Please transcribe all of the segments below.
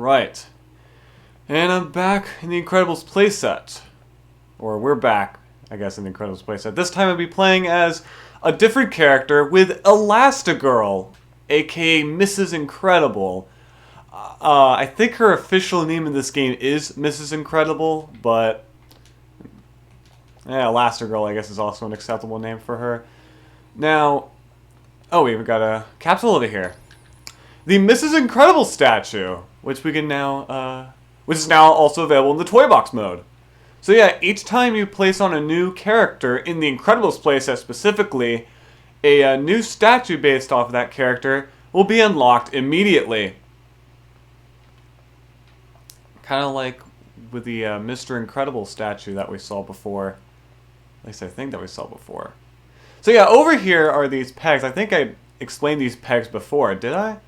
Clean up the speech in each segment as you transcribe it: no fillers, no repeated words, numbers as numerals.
Right. And I'm back in the Incredibles playset. Or we're back, I guess, in the Incredibles playset. This time I'll be playing as a different character with Elastigirl, aka Mrs. Incredible. I think her official name in this game is Mrs. Incredible, but Elastigirl, I guess, is also an acceptable name for her. Now, oh, we've got a capsule over here. The Mrs. Incredible statue, which we can now, which is now also available in the toy box mode. So yeah, each time you place on a new character in the Incredibles playset specifically, a new statue based off of that character will be unlocked immediately. Kind of like with the Mr. Incredible statue that we saw before. At least I think that we saw before. So yeah, over here are these pegs. I think I explained these pegs before, did I?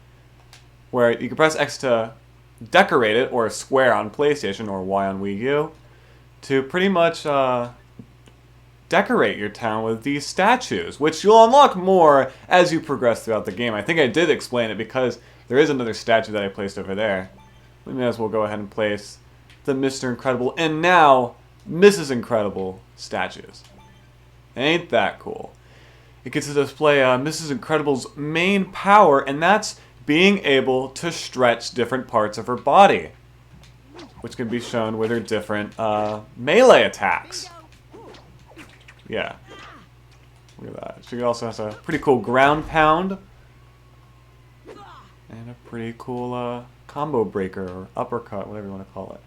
Where you can press X to decorate it, or square on PlayStation, or Y on Wii U, to pretty much decorate your town with these statues, which you'll unlock more as you progress throughout the game. I think I did explain it because there is another statue that I placed over there. We may as well go ahead and place the Mr. Incredible and now Mrs. Incredible statues. Ain't that cool? It gets to display Mrs. Incredible's main power, and that's being able to stretch different parts of her body, which can be shown with her different melee attacks. Yeah. Look at that. She also has a pretty cool ground pound. And a pretty cool combo breaker, or uppercut, whatever you want to call it.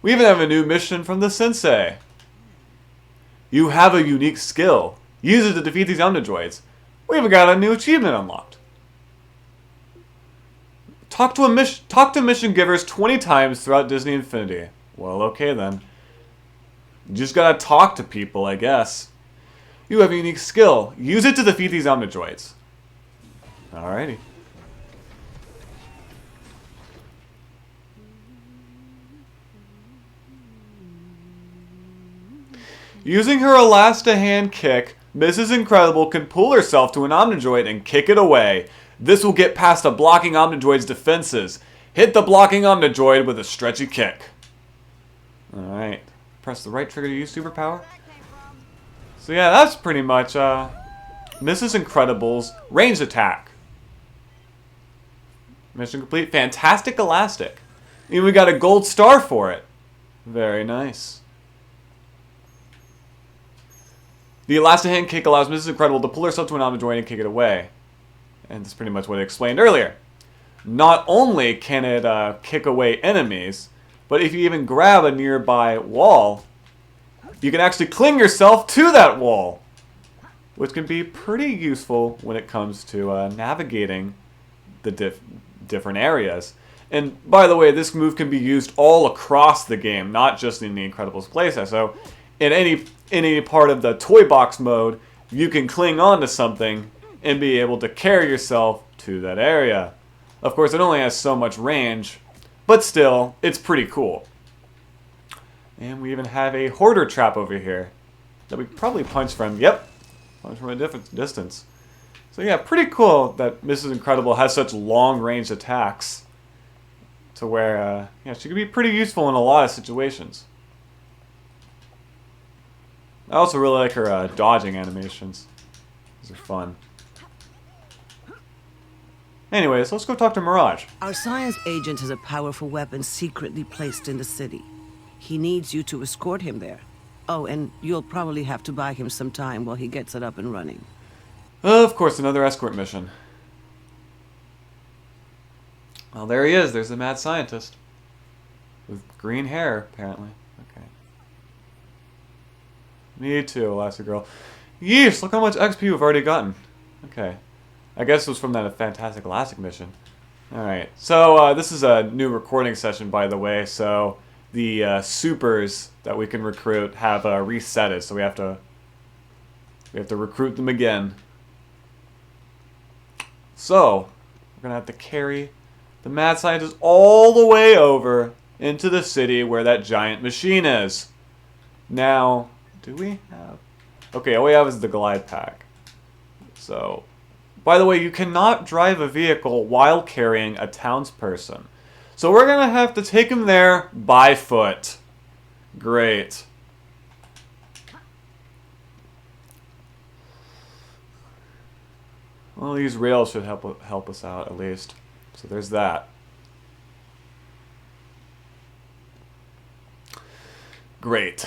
We even have a new mission from the Sensei. You have a unique skill. Use it to defeat these Omnidroids. We even got a new achievement unlocked. Talk to mission givers 20 times throughout Disney Infinity. Well, okay then. You just gotta talk to people, I guess. You have a unique skill. Use it to defeat these Omnidroids. Alrighty. Using her Elastahand kick, Mrs. Incredible can pull herself to an Omnidroid and kick it away. This will get past a blocking Omnidroid's defenses. Hit the blocking Omnidroid with a stretchy kick. Alright. Press the right trigger to use superpower. So yeah, that's pretty much Mrs. Incredible's ranged attack. Mission complete. Fantastic Elastic. And we got a gold star for it. Very nice. The Elastahand kick allows Mrs. Incredible to pull herself to an Omnidroid and kick it away. And that's pretty much what I explained earlier. Not only can it kick away enemies, but if you even grab a nearby wall, you can actually cling yourself to that wall, which can be pretty useful when it comes to navigating the different areas. And by the way, this move can be used all across the game, not just in the Incredibles playset. So in any part of the toy box mode, you can cling on to something and be able to carry yourself to that area. Of course, it only has so much range, but still, it's pretty cool. And we even have a hoarder trap over here that we probably punch from, punch from a different distance. So yeah, pretty cool that Mrs. Incredible has such long-range attacks to where, she can be pretty useful in a lot of situations. I also really like her dodging animations. These are fun. Anyways, let's go talk to Mirage. Our science agent has a powerful weapon secretly placed in the city. He needs you to escort him there. Oh, and you'll probably have to buy him some time while he gets it up and running. Of course, another escort mission. Well, there he is. There's the mad scientist. With green hair, apparently. Okay. Me too, Elastigirl. Yeesh, look how much XP we've already gotten. Okay. I guess it was from that Fantastic Elastic mission. Alright, so this is a new recording session, by the way, so the supers that we can recruit have resetted, so we have to recruit them again. So, we're going to have to carry the mad scientist all the way over into the city where that giant machine is. Now, do we have... Okay, all we have is the glide pack. So... By the way, you cannot drive a vehicle while carrying a townsperson. So we're going to have to take him there by foot. Great. Well, these rails should help us out, at least. So there's that. Great.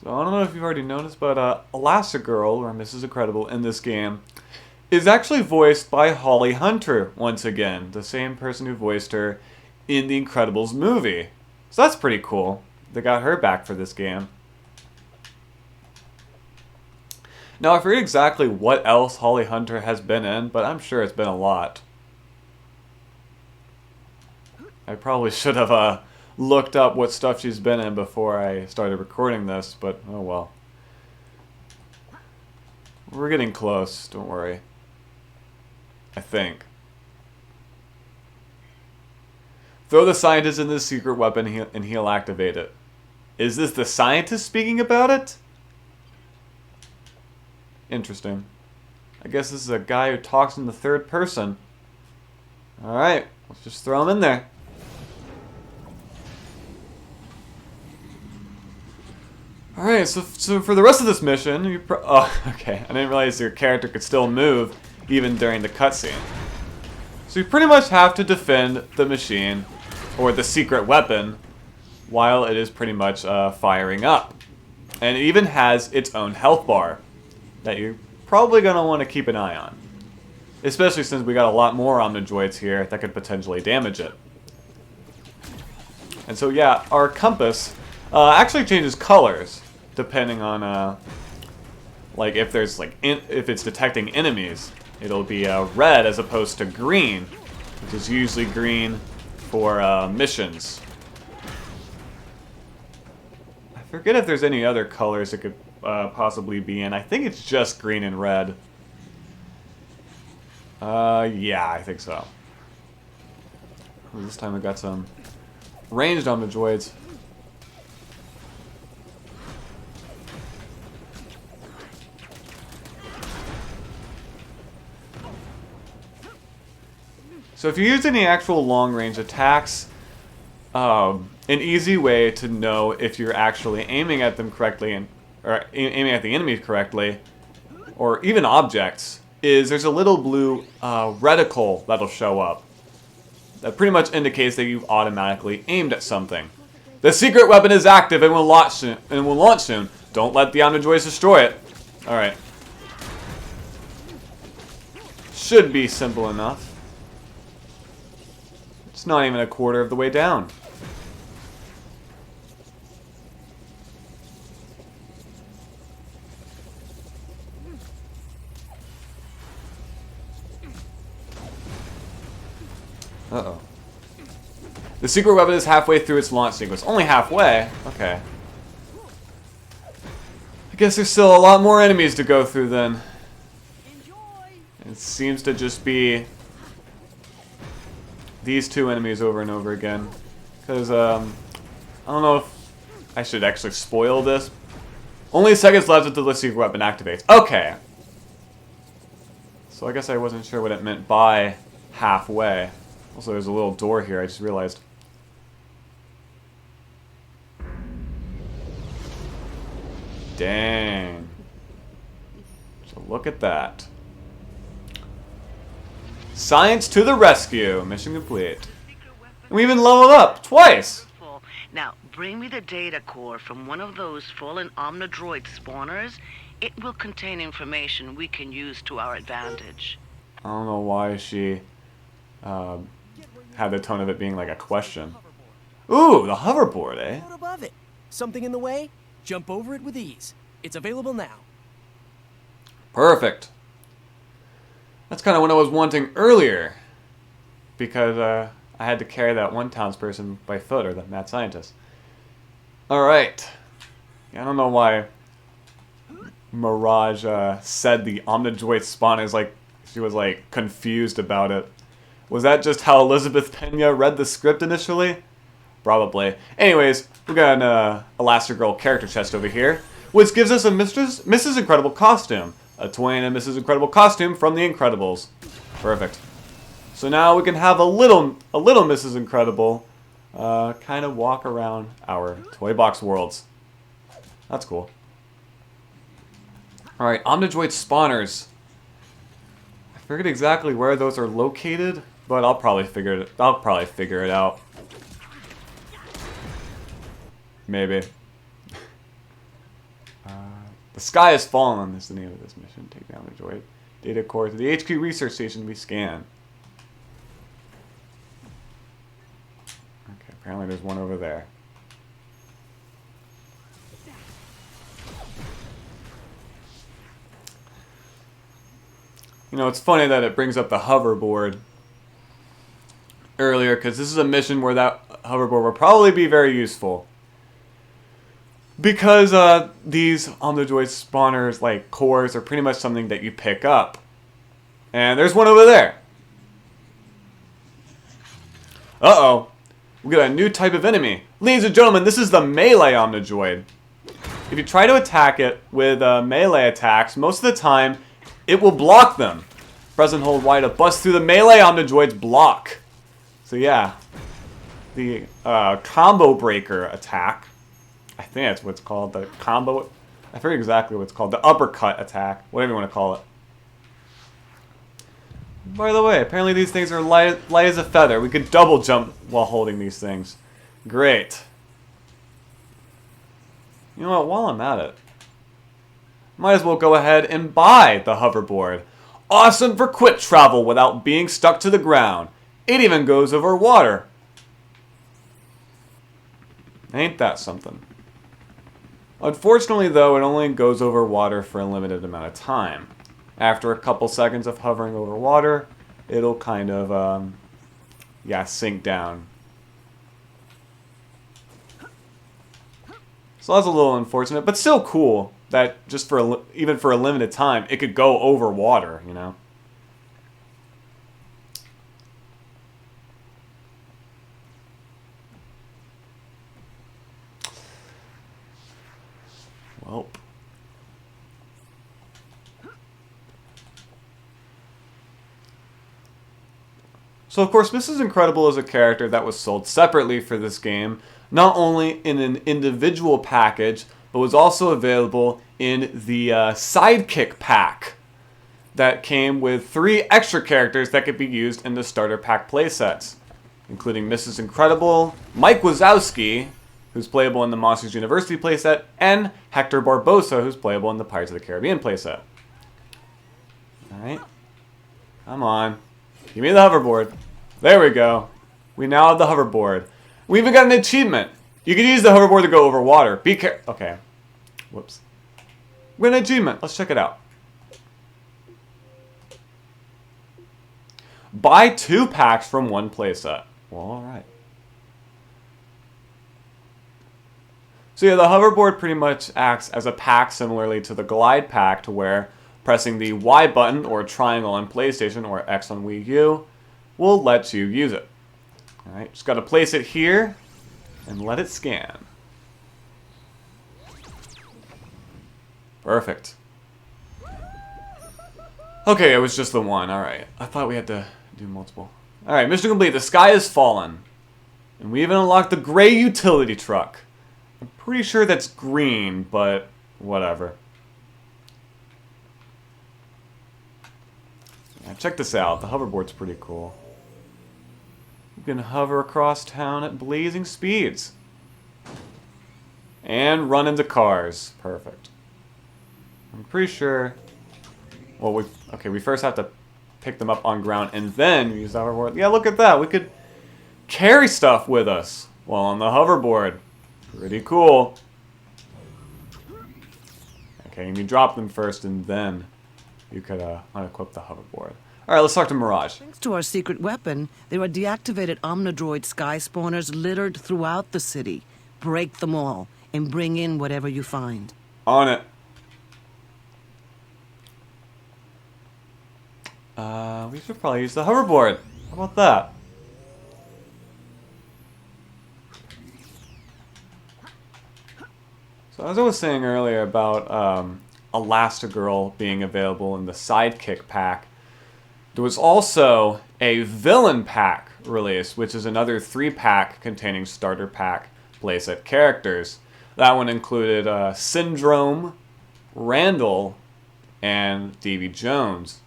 So I don't know if you've already noticed, but Elastigirl, or Mrs. Incredible, in this game is actually voiced by Holly Hunter once again, the same person who voiced her in the Incredibles movie. So that's pretty cool. They got her back for this game. Now, I forget exactly what else Holly Hunter has been in, but I'm sure it's been a lot. I probably should have looked up what stuff she's been in before I started recording this, but oh well. We're getting close, don't worry. I think. Throw the scientist in this secret weapon and he'll activate it. Is this the scientist speaking about it? Interesting. I guess this is a guy who talks in the third person. Alright, let's just throw him in there. Alright, so for the rest of this mission, oh, okay, I didn't realize your character could still move even during the cutscene. So you pretty much have to defend the machine, or the secret weapon, while it is pretty much firing up. And it even has its own health bar that you're probably going to want to keep an eye on. Especially since we got a lot more Omnidroids here that could potentially damage it. And so yeah, our compass actually changes colors depending on like if there's like if it's detecting enemies. It'll be red as opposed to green, which is usually green for missions. I forget if there's any other colors it could possibly be in. I think it's just green and red. Yeah, I think so. This time we got some ranged Omnidroids. So if you use any actual long-range attacks, an easy way to know if you're actually aiming at them correctly or aiming at the enemy correctly, or even objects, is there's a little blue reticle that'll show up. That pretty much indicates that you've automatically aimed at something. The secret weapon is active and will launch soon. Don't let the Omnidroids destroy it. All right. Should be simple enough. It's not even a quarter of the way down. Uh-oh. The secret weapon is halfway through its launch sequence. Only halfway? Okay. I guess there's still a lot more enemies to go through then. It seems to just be these two enemies over and over again. Because, I don't know if I should actually spoil this. Only seconds left until the secret weapon activates. Okay. So I guess I wasn't sure what it meant by halfway. Also, there's a little door here, I just realized. Dang. So look at that. Science to the rescue. Mission complete. And we even leveled up twice. Now, bring me the data core from one of those fallen Omnidroid spawners. It will contain information we can use to our advantage. I don't know why she had the tone of it being like a question. Ooh, the hoverboard, eh? Out above it. Something in the way? Jump over it with ease. It's available now. Perfect. That's kind of what I was wanting earlier. Because I had to carry that one townsperson by foot, or that mad scientist. Alright. Yeah, I don't know why Mirage said the Omnidroid spawn is like, she was like confused about it. Was that just how Elizabeth Pena read the script initially? Probably. Anyways, we got an Elastigirl character chest over here, which gives us a Mrs. Incredible costume. A twin and Mrs. Incredible costume from The Incredibles. Perfect. So now we can have a little Mrs. Incredible kind of walk around our toy box worlds. That's cool. Alright, Omnidroid spawners. I forget exactly where those are located, but I'll probably figure it out. Maybe. The sky has fallen is the name of this mission. Take down the droid. Data core to the HQ research station to be scanned. Okay, apparently there's one over there. You know, it's funny that it brings up the hoverboard earlier, because this is a mission where that hoverboard will probably be very useful. Because these Omnidroid spawners, like cores, are pretty much something that you pick up. And there's one over there. Uh-oh. We got a new type of enemy. Ladies and gentlemen, this is the melee Omnidroid. If you try to attack it with melee attacks, most of the time, it will block them. Press and hold Y to bust through the melee Omnidroid's block. So yeah, the combo breaker attack. I think that's what it's called. The combo. I forget exactly what it's called. The uppercut attack. Whatever you want to call it. By the way, apparently these things are light as a feather. We could double jump while holding these things. Great. You know what? While I'm at it, might as well go ahead and buy the hoverboard. Awesome for quick travel without being stuck to the ground. It even goes over water. Ain't that something? Unfortunately, though, it only goes over water for a limited amount of time. After a couple seconds of hovering over water, it'll kind of, sink down. So that's a little unfortunate, but still cool that just even for a limited time, it could go over water, you know? Welp. So of course, Mrs. Incredible is a character that was sold separately for this game, not only in an individual package, but was also available in the Sidekick pack that came with 3 extra characters that could be used in the starter pack playsets, including Mrs. Incredible, Mike Wazowski, who's playable in the Monsters University playset, and Hector Barbosa, who's playable in the Pirates of the Caribbean playset. Alright. Come on. Give me the hoverboard. There we go. We now have the hoverboard. We even got an achievement. You can use the hoverboard to go over water. Be careful. Okay. Whoops. We got an achievement. Let's check it out. Buy 2 packs from 1 playset. Well, alright. So yeah, the hoverboard pretty much acts as a pack similarly to the glide pack, to where pressing the Y button or triangle on PlayStation or X on Wii U will let you use it. Alright, just got to place it here and let it scan. Perfect. Okay, it was just the one. Alright, I thought we had to do multiple. Alright, mission complete. The sky has fallen. And we even unlocked the gray utility truck. I'm pretty sure that's green, but whatever. Yeah, check this out. The hoverboard's pretty cool. You can hover across town at blazing speeds. And run into cars. Perfect. I'm pretty sure... Well, we first have to pick them up on ground and then use the hoverboard. Yeah, look at that. We could carry stuff with us while on the hoverboard. Pretty cool. Okay, and you drop them first and then you could unequip the hoverboard. Alright, let's talk to Mirage. Thanks to our secret weapon, there are deactivated Omnidroid sky spawners littered throughout the city. Break them all and bring in whatever you find. On it. We should probably use the hoverboard. How about that? So as I was saying earlier about Elastigirl being available in the Sidekick pack, there was also a villain pack release, which is another 3-pack containing starter pack playset characters. That one included Syndrome, Randall, and Davy Jones.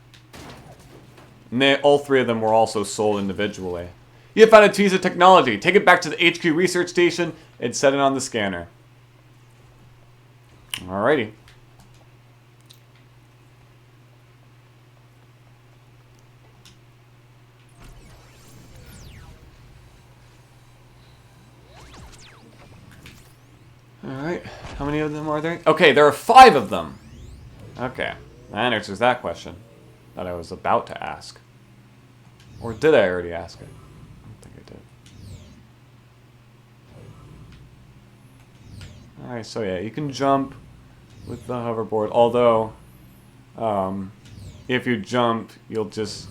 And all 3 of them were also sold individually. You have found a piece of technology. Take it back to the HQ research station and set it on the scanner. Alrighty. Alright, how many of them are there? Okay, there are 5 of them. Okay, that answers that question that I was about to ask. Or did I already ask it? I don't think I did. Alright, so yeah, you can jump with the hoverboard, although if you jump, you'll just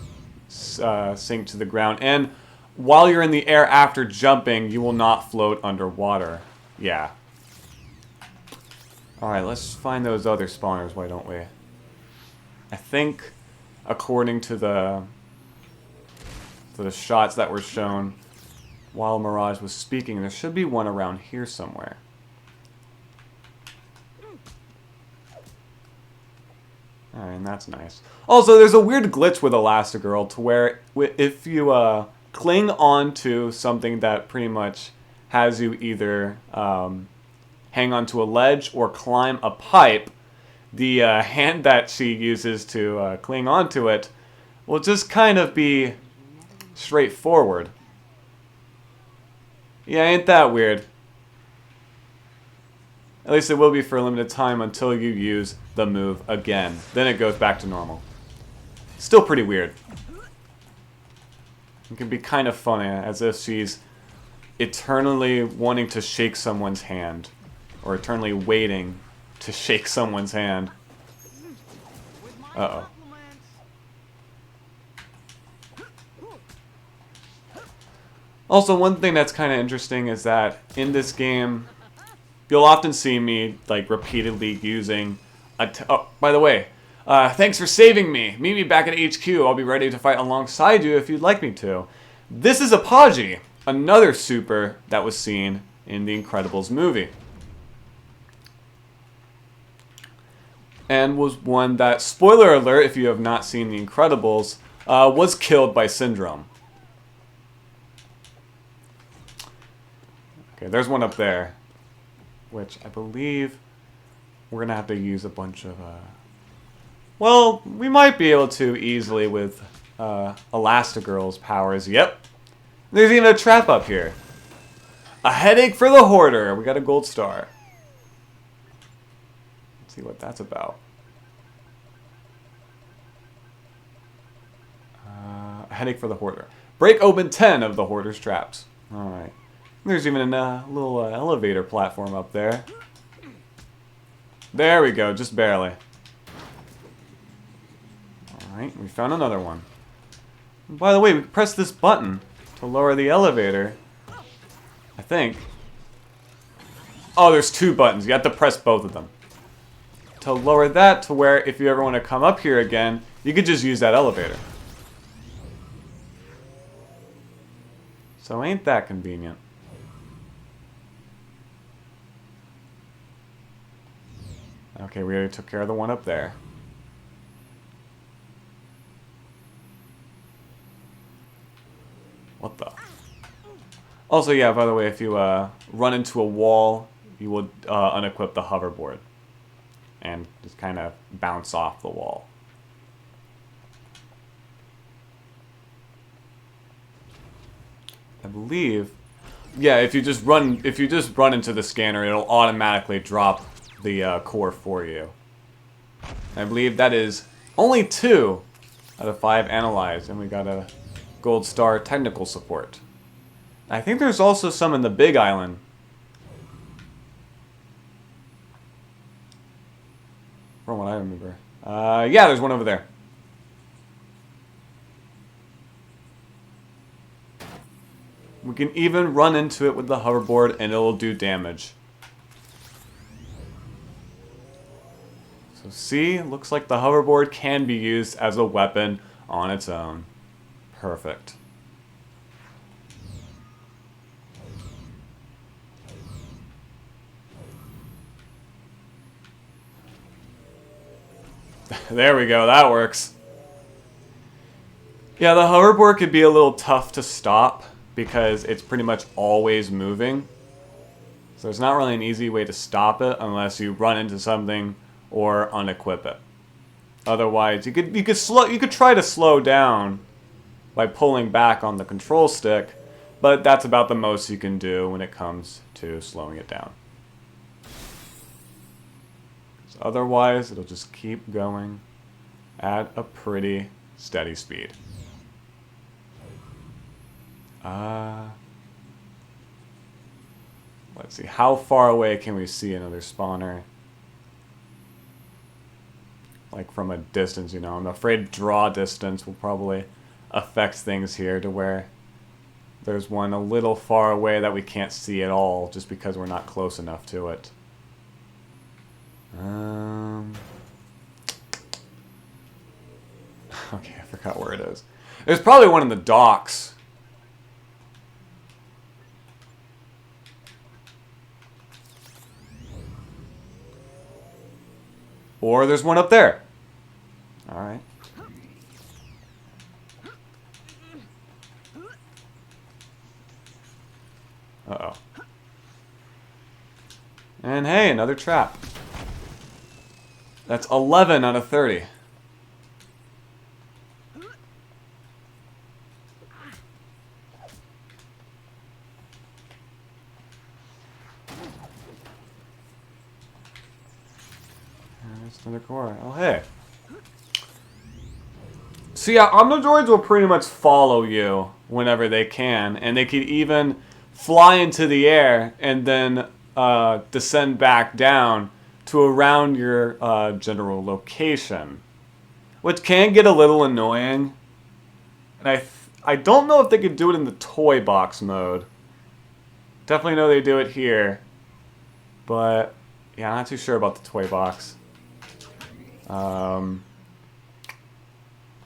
sink to the ground. And while you're in the air after jumping, you will not float underwater. Yeah. Alright, let's find those other spawners, why don't we? I think, according to the shots that were shown while Mirage was speaking, there should be one around here somewhere. Alright, and that's nice. Also, there's a weird glitch with Elastigirl to where if you cling on to something that pretty much has you either hang onto a ledge or climb a pipe, the hand that she uses to cling onto it will just kind of be straightforward. Yeah, ain't that weird? At least it will be for a limited time until you use the move again. Then it goes back to normal. Still pretty weird. It can be kind of funny, as if she's eternally wanting to shake someone's hand. Or eternally waiting to shake someone's hand. Uh-oh. Also, one thing that's kind of interesting is that in this game, you'll often see me like repeatedly using oh, by the way, thanks for saving me. Meet me back at HQ. I'll be ready to fight alongside you if you'd like me to. This is Apogee, another super that was seen in the Incredibles movie. And was one that, spoiler alert if you have not seen The Incredibles, was killed by Syndrome. Okay, there's one up there, which I believe we're going to have to use a bunch of... well, we might be able to easily with Elastigirl's powers. Yep. There's even a trap up here. A headache for the hoarder. We got a gold star. See what that's about. A headache for the hoarder. Break open 10 of the hoarder's traps. Alright. There's even a little elevator platform up there. There we go, just barely. Alright, we found another one. And by the way, we can press this button to lower the elevator. I think. Oh, there's 2 buttons. You have to press both of them. To lower that to where if you ever want to come up here again, you could just use that elevator. So ain't that convenient. Okay, we already took care of the one up there. What the? Also, yeah, by the way, if you run into a wall, you will unequip the hoverboard. And just kind of bounce off the wall. I believe, yeah. If you just run into the scanner, it'll automatically drop the core for you. I believe that is only 2 out of 5 analyzed, and we got a gold star technical support. I think there's also some in the Big Island. From what I remember. Yeah, there's one over there. We can even run into it with the hoverboard and it'll do damage. So see, looks like the hoverboard can be used as a weapon on its own. Perfect. There we go, that works. Yeah, the hoverboard could be a little tough to stop because it's pretty much always moving. So there's not really an easy way to stop it unless you run into something or unequip it. Otherwise, you could try to slow down by pulling back on the control stick, but that's about the most you can do when it comes to slowing it down. Otherwise, it'll just keep going at a pretty steady speed. Let's see, how far away can we see another spawner? Like from a distance, you know. I'm afraid draw distance will probably affect things here to where there's one a little far away that we can't see at all just because we're not close enough to it. Okay, I forgot where it is. There's probably one in the docks. Or there's one up there. Alright. Uh-oh. And hey, another trap. That's 11 out of 30. There's another core. Oh, hey. So yeah, Omnidroids will pretty much follow you whenever they can, and they could even fly into the air and then descend back down to around your general location, which can get a little annoying. And I don't know if they could do it in the toy box mode. Definitely know they do it here, but yeah, I'm not too sure about the toy box. I'll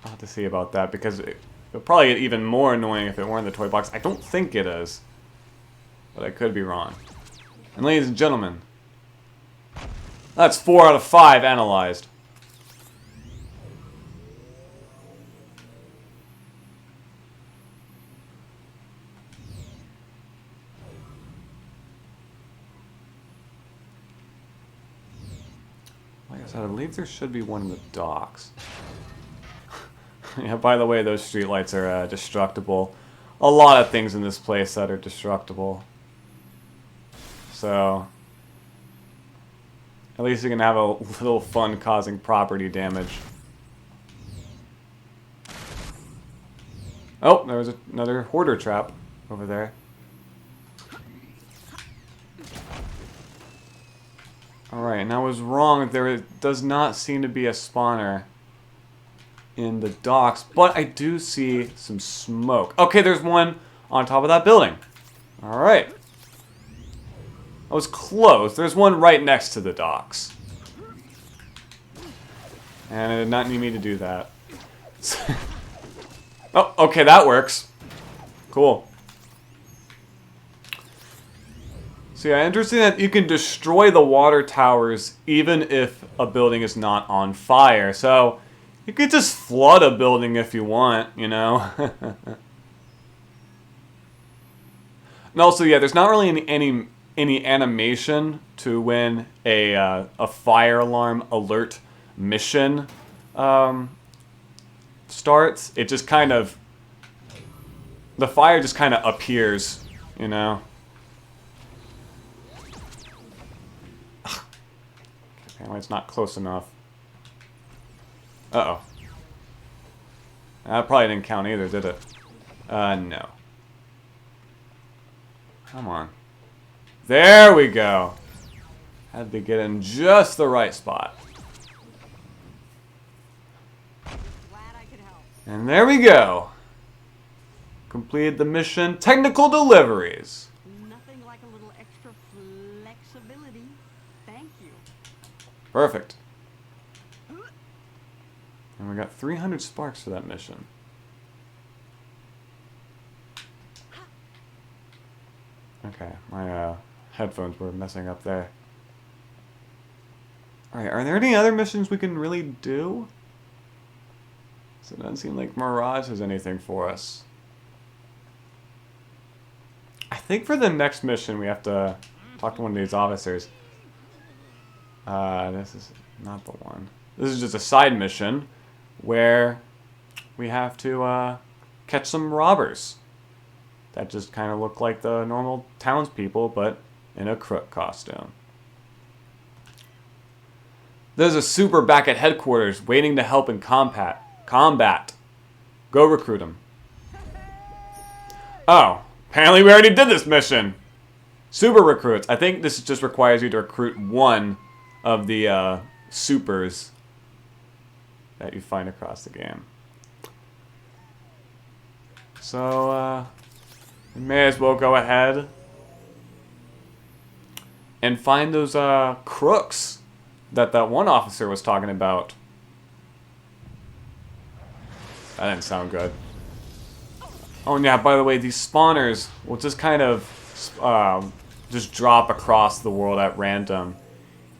have to see about that because it would probably get even more annoying if it weren't the toy box. I don't think it is, but I could be wrong. And ladies and gentlemen, that's 4 out of 5 analyzed. Like I said, I believe there should be one in the docks. Yeah, by the way, those streetlights are destructible. A lot of things in this place that are destructible. So, at least you can have a little fun causing property damage. Oh, there was another hoarder trap over there. Alright, and I was wrong. There does not seem to be a spawner in the docks, but I do see some smoke. Okay, there's one on top of that building. Alright. I was close. There's one right next to the docks. And it did not need me to do that. Oh, okay, that works. Cool. So yeah, interesting that you can destroy the water towers even if a building is not on fire. So you could just flood a building if you want, you know. And also, yeah, there's not really any animation to when a fire alarm alert mission starts. It just kind of, the fire just kind of appears, you know. Apparently it's not close enough. Uh-oh. That probably didn't count either, did it? No. Come on. There we go. Had to get in just the right spot. And there we go. Completed the mission. Technical deliveries. Nothing like a little extra flexibility. Thank you. Perfect. And we got 300 sparks for that mission. Okay, my headphones were messing up there. Alright, are there any other missions we can really do? So it doesn't seem like Mirage has anything for us. I think for the next mission we have to talk to one of these officers. This is not the one. This is just a side mission where we have to catch some robbers that just kind of look like the normal townspeople, but in a crook costume. There's a super back at headquarters waiting to help in combat. Go recruit him. Oh, apparently we already did this mission. Super recruits. I think this just requires you to recruit one of the supers that you find across the game. So, we may as well go ahead and find those crooks that one officer was talking about. That didn't sound good. Oh, and yeah, by the way, these spawners will just kind of just drop across the world at random.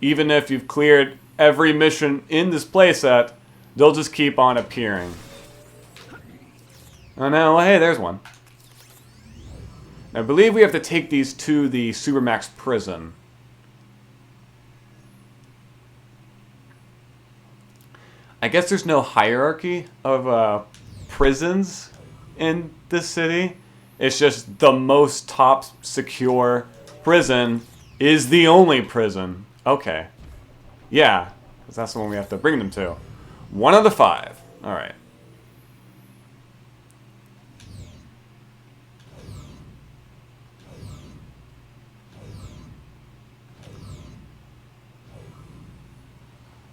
Even if you've cleared every mission in this playset, they'll just keep on appearing. Oh no, well, hey, there's one. I believe we have to take these to the Supermax prison. I guess there's no hierarchy of prisons in this city. It's just the most top secure prison is the only prison. Okay. Yeah, because that's the one we have to bring them to. 1 of the 5. Alright.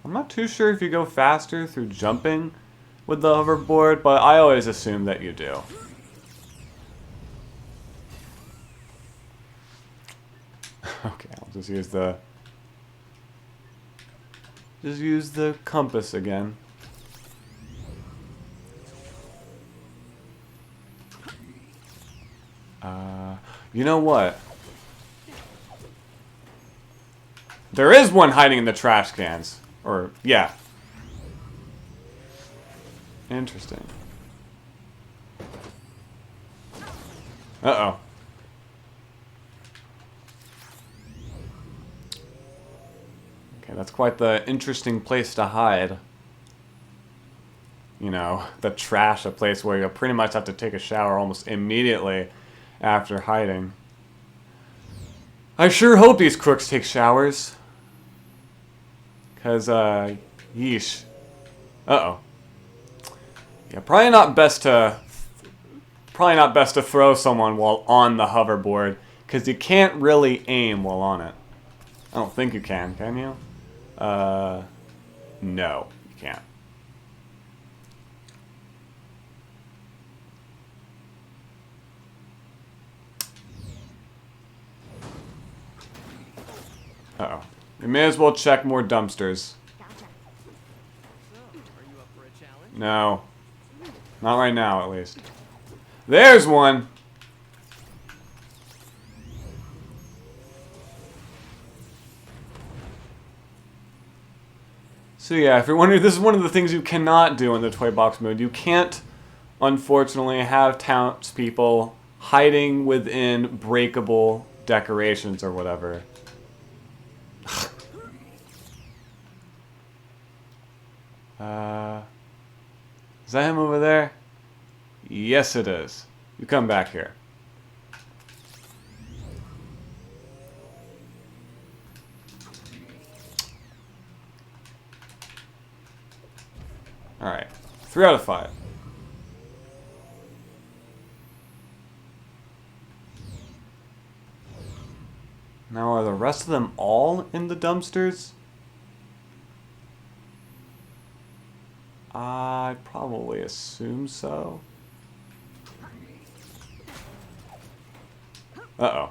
I'm not too sure if you go faster through jumping with the hoverboard, but I always assume that you do. Okay, I'll just use the compass again. You know what? There is one hiding in the trash cans. Or, yeah. Interesting. Uh-oh. Okay, that's quite the interesting place to hide. You know, the trash, a place where you'll pretty much have to take a shower almost immediately after hiding. I sure hope these crooks take showers. Because, yeesh. Uh-oh. Yeah, probably not best to throw someone while on the hoverboard, because you can't really aim while on it. I don't think you can you? No, you can't. Uh-oh. We may as well check more dumpsters. No. Not right now, at least. There's one! So yeah, if you're wondering, this is one of the things you cannot do in the toy box mode. You can't, unfortunately, have townspeople hiding within breakable decorations or whatever. Is that him over there? Yes, it is. You come back here. Alright. 3 out of 5. Now, are the rest of them all in the dumpsters? I'd probably assume so. Uh-oh.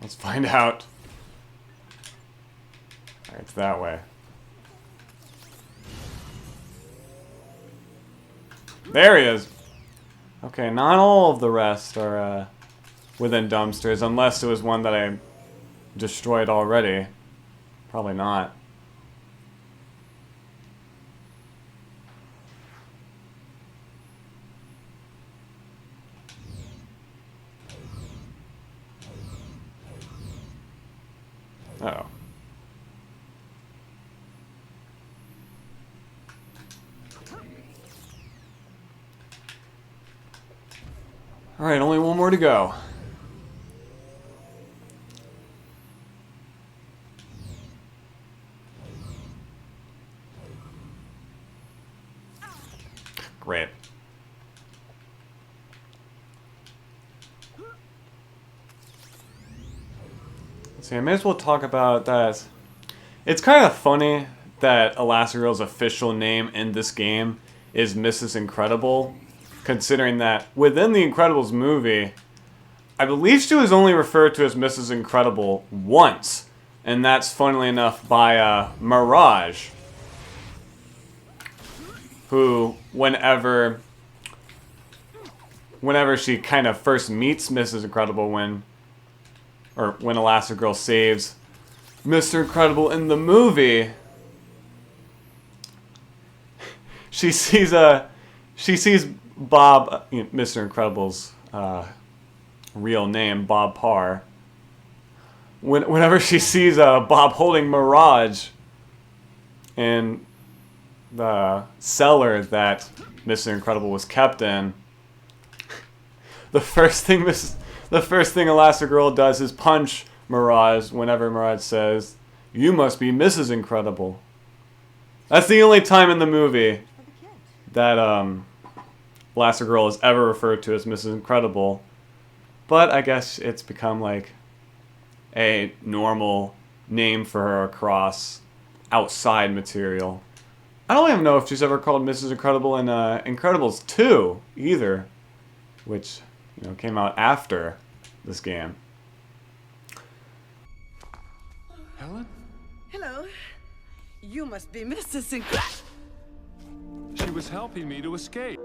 Let's find out. Alright, it's that way. There he is. Okay, not all of the rest are within dumpsters, unless it was one that I destroyed already. Probably not. Uh-oh. Alright, only one more to go. Great. See, I may as well talk about that. It's kind of funny that Elastigirl's official name in this game is Mrs. Incredible, considering that within the Incredibles movie, I believe she was only referred to as Mrs. Incredible once, and that's, funnily enough, by Mirage, who, whenever she kind of first meets Mrs. Incredible, when Elastigirl saves Mr. Incredible in the movie, she sees Bob, Mr. Incredible's real name, Bob Parr. Whenever she sees Bob holding Mirage in the cellar that Mr. Incredible was kept in, the first thing Elastigirl does is punch Mirage whenever Mirage says, "You must be Mrs. Incredible." That's the only time in the movie that Elastigirl is ever referred to as Mrs. Incredible. But I guess it's become like a normal name for her across outside material. I don't even know if she's ever called Mrs. Incredible in Incredibles 2 either, which came out after this game. Helen? Hello. You must be Mrs. Incredible. She was helping me to escape.